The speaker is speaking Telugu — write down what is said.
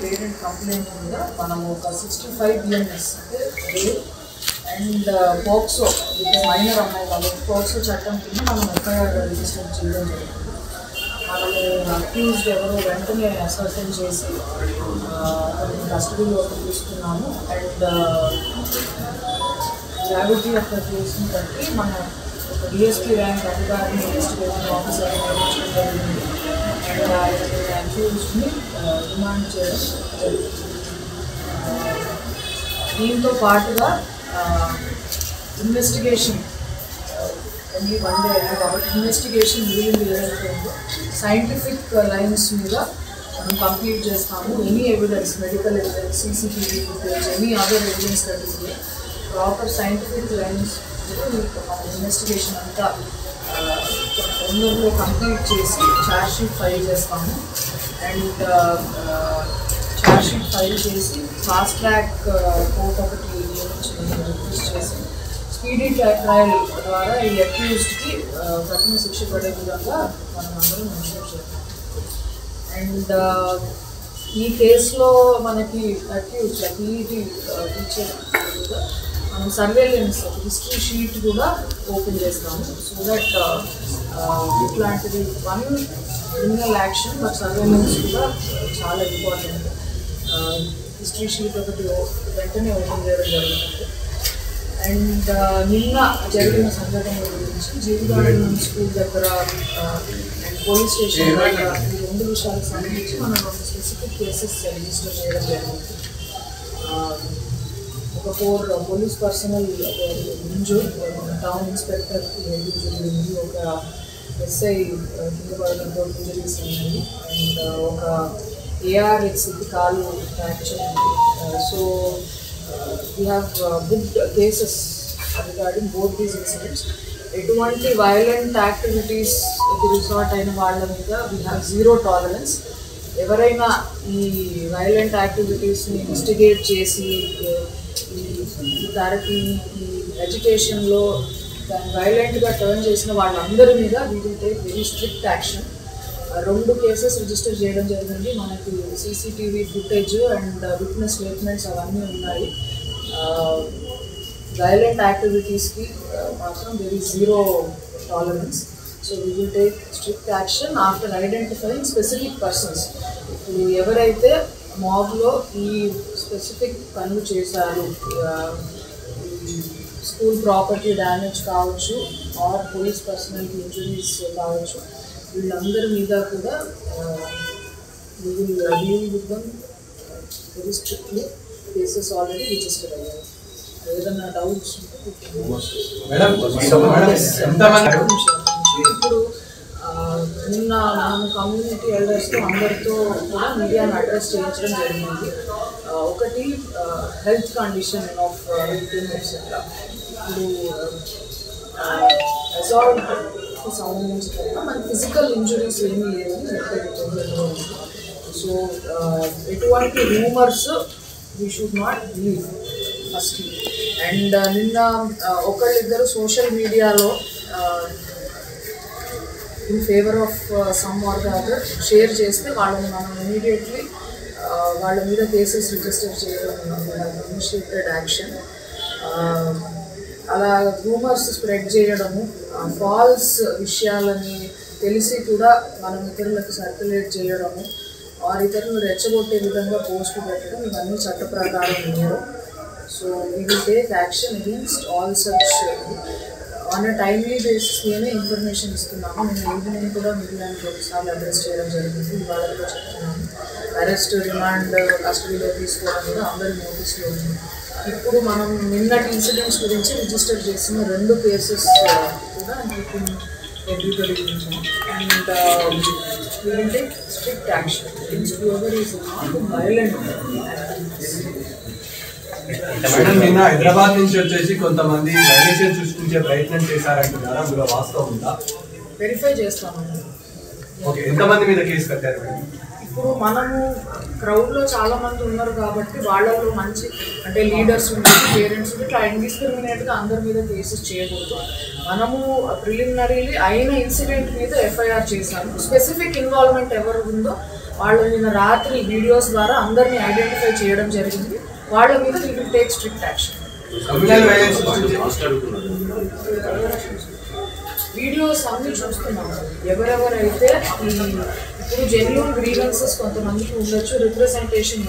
పేరెంట్ కంప్లైంట్ మీద మనం ఒక 65 BNS అంటే రేప్ అండ్ పోక్సో మైనర్ అమ్మాయి కాబట్టి పోక్సో చట్టం కింద మనం FIR రిజిస్టర్ చేయడం జరిగింది. మనము అక్యూజ్డ్ ఎవరో వెంటనే అసర్టన్ చేసి కస్టడీలోకి తీసుకున్నాము. అండ్ గ్రావిటీ ఆఫ్ ద కేసుని బట్టి మనం ఒక DSP ర్యాంక్ అధికారిని ఇన్వెస్టిగేషన్ ఆఫీసర్ నియమించడం జరిగింది. అండ్ అక్యూజ్డ్ని రిమాండ్ చేయడం జరిగింది. దీంతో పాటుగా ఇన్వెస్టిగేషన్ ఓన్లీ 1 day అయింది కాబట్టి ఇన్వెస్టిగేషన్ మిగిలింది ఏదైతే ఉందో సైంటిఫిక్ లైన్స్ మీద మనం కంప్లీట్ చేస్తాము. Any evidence, medical evidence, CCTV footage, any other evidence that is proper scientific lines మీద మన ఇన్వెస్టిగేషన్ అంతా తొందరలో కంప్లీట్ చేసి ఛార్జ్షీట్ ఫైల్ చేస్తాము. అండ్ ఛార్జ్షీట్ ఫైల్ చేసి ఫాస్ట్ ట్రాక్ కోర్ట్ ఒకటి రిక్వెస్ట్ చేసి స్పీడీ ట్రయల్ ద్వారా ఈ అక్యూజ్డ్కి కఠిన శిక్ష పడే విధంగా మనం అందరం మెన్షన్ చేస్తాం. అండ్ ఈ కేసులో మనకి అక్యూజ్ PET టీచర్ మనం సర్వేలెన్స్ హిస్టరీ షీట్ కూడా ఓపెన్ చేస్తాము. సో దట్ ఇట్లాంటిది one criminal action but surveillance కూడా చాలా ఇంపార్టెంట్. హిస్టరీ షీట్ ఒకటి వెంటనే ఓపెన్ చేయడం జరుగుతుంది. అండ్ నిన్న జరిగిన సంఘటన గురించి జీవితాలను స్కూల్ దగ్గర అండ్ పోలీస్ స్టేషన్ దగ్గర ఈ 2 విషయాలకు సంబంధించి మనం 2 స్పెసిఫిక్ కేసెస్ రిజిస్టర్ చేయడం జరిగింది. ఒక 4 police personnel injure, town inspector injury, ఒక SI కింద పడడంతో ఇంజరీస్ ఉన్నాయి. అండ్ ఒక ARX కాలు ఫ్రాక్చర్ ఉంది. So we have booked cases regarding both these incidents. ఎటువంటి వైలెంట్ యాక్టివిటీస్ రిసార్ట్ అయిన వాళ్ళ మీద we have zero tolerance. ఎవరైనా ఈ వైలెంట్ యాక్టివిటీస్ని ఇన్స్టిగేట్ చేసి ఈ థెరపీ ఈ ఎడ్యుకేషన్లో దాన్ని వైలెంట్గా టర్న్ చేసిన వాళ్ళందరి మీద we will take very strict action. 2 cases register చేయడం జరిగింది. మనకి CCTV footage and witness statements అవన్నీ ఉన్నాయి. వైలెంట్ యాక్టివిటీస్కి మాత్రం there is zero tolerance. So we will take strict action after identifying specific persons. ఇప్పుడు ఎవరైతే మాబ్లో ఈ స్పెసిఫిక్ పనులు చేశారు, స్కూల్ ప్రాపర్టీ డ్యామేజ్ కావచ్చు ఆర్ పోలీస్ పర్సనల్కి ఇంజరీస్ కావచ్చు, వీళ్ళందరి మీద కూడా we will deal with them very strictly. Cases already register అయ్యాయి. ఏదైనా డౌట్స్ ఇప్పుడు నిన్న మనం కమ్యూనిటీ ఎల్డర్స్తో అందరితో కూడా మీడియాను అడ్రస్ చేయించడం జరిగింది. ఒకటి హెల్త్ కండిషన్ ఆఫ్ విక్టిమ్స్. ఇప్పుడు అసాల్ట్కి సంబంధించిన మన ఫిజికల్ ఇంజురీస్ ఏమీ లేవని చెప్పారు. సో ఎటువంటి rumours we should not believe first. And నిన్న ఒకళ్ళిద్దరు సోషల్ మీడియాలో in favour of some or the other share చేస్తే వాళ్ళని మనం ఇమీడియట్లీ వాళ్ళ మీద కేసెస్ రిజిస్టర్ చేయడం ఇనిషియేటెడ్ యాక్షన్. అలా రూమర్స్ స్ప్రెడ్ చేయడము, ఫాల్స్ విషయాలని తెలిసి కూడా మనం ఇతరులకు సర్క్యులేట్ చేయడము ఆర్ ఇతరులను రెచ్చగొట్టే విధంగా పోస్టు పెట్టడం ఇవన్నీ చట్ట ప్రకారం నేరం. So we will take action against all such. On a timely బేసిస్లోనే ఇన్ఫర్మేషన్ ఇస్తున్నాము. నేను ఈవినింగ్ కూడా మీడియాని ఒకసారి అడ్రస్ చేయడం జరిగింది. ఇవాళ కూడా చెప్తున్నాము. అరెస్ట్, రిమాండ్, కస్టడీలో తీసుకోవడం కూడా అందరి నోటీస్లో ఉంది. ఇప్పుడు మనం నిన్నటి ఇన్సిడెంట్స్ గురించి రిజిస్టర్ చేసిన 2 కేసెస్ కూడా ఎవ్రీబడి గురించి. And we will take strict action against whoever is not violent activities. Madam, నిన్న హైదరాబాద్ నుంచి వచ్చేసి కొంతమంది వైలేషన్ సృష్టించే ప్రయత్నం చేశారంటున్నారా? అందులో వాస్తవం ఉందా? వెరిఫై చేస్తామండి. ఓకే, ఎంతమంది మీద కేసు కట్టారు మేడం? ఇప్పుడు మనము క్రౌడ్లో చాలా మంది ఉన్నారు కాబట్టి వాళ్ళలో మంచి అంటే లీడర్స్ ఉండొచ్చు, పేరెంట్స్ ఉంటే ఇట్లా ఇండిస్క్రిమినేట్గా అందరి మీద కేసెస్ చేయకూడదు. మనము ప్రిలిమినరీలీ అయిన ఇన్సిడెంట్ మీద ఎఫ్ఐఆర్ చేశాము. స్పెసిఫిక్ ఇన్వాల్వ్మెంట్ ఎవరు ఉందో వాళ్ళు నిన్న రాత్రి వీడియోస్ ద్వారా అందరినీ ఐడెంటిఫై చేయడం జరిగింది. వాళ్ళ మీద we will take strict action. Videos అన్ని చూస్తున్నాము. ఎవరెవరైతే ఇప్పుడు జెన్యూన్ గ్రీవెన్సెస్ కొంతమందికి ఉండొచ్చు, రిప్రజెంటేషన్